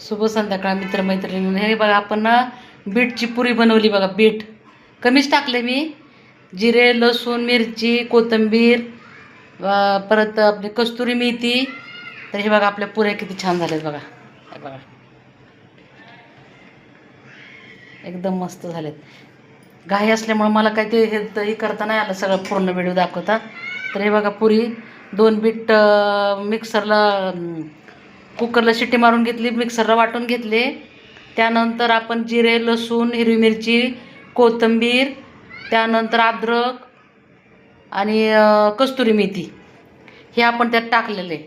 शुभ संध्याकाळ मित्रमैत्रिणी. हे बघा आपण ना बीटची पुरी बनवली बघा. बीट कमीच टाकले मी. जिरे, लसूण, मिरची, कोथिंबीर, परत आपली कस्तुरी मेथी. तर हे बघा आपल्या पुऱ्या किती छान झाल्यात बघा. हे बघा एकदम मस्त झालेत. घाई असल्यामुळं मला काय ते हे करता नाही आलं सगळं पूर्ण व्हिडिओ दाखवता. तर हे बघा पुरी 2 बीट मिक्सरला कुकरला शिट्टी मारून घेतली, मिक्सरला वाटून घेतले. त्यानंतर आपण जिरे, लसूण, हिरवी मिरची, कोथिंबीर, त्यानंतर अद्रक आणि कस्तुरी मेथी हे आपण त्यात टाकलेले.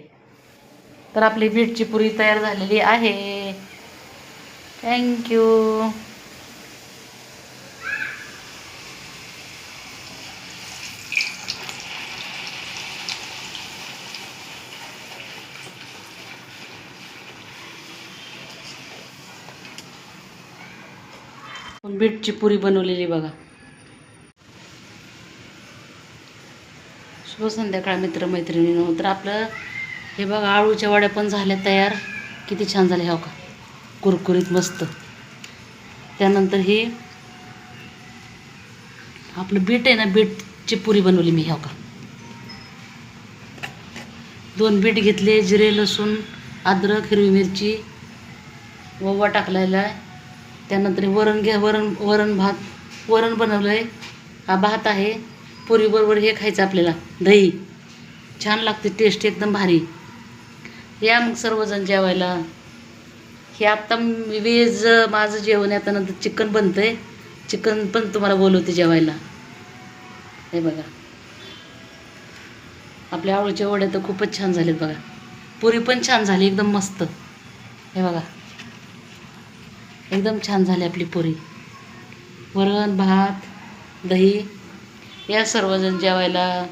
तर आपली बीटची पुरी तयार झालेली आहे. थँक्यू. बीटची पुरी बनवलेली बघा. शुभ संध्याकाळ मित्रमैत्रिणींनो. तर आपलं हे बघा आळूच्या वड्या पण झाल्या तयार. किती छान झाले हो का, कुरकुरीत मस्त. त्यानंतर हे आपलं बीट आहे ना, बीटची पुरी बनवली मी हो का. 2 बीट घेतले, जिरे, लसूण, अद्रक, हिरवी मिरची, ओवा टाकलेला आहे. त्यानंतर वरण बनवलं आहे. हा भात आहे. पुरीबरोबर हे खायचं आपल्याला, दही. छान लागते, टेस्ट एकदम भारी. या मग सर्वजण जेवायला. हे आत्ता वेज माझं जेवण आहे. आता नंतर चिकन बनतं आहे. चिकन पण तुम्हाला बोलवते जेवायला. हे बघा आपल्या आळूच्या वड्या तर खूपच छान झालेत बघा. पुरी पण छान झाली, एकदम मस्त. हे बघा एकदम छान झाली आपली पुरी. वरण, भात, दही. या सर्वजण जेवायला.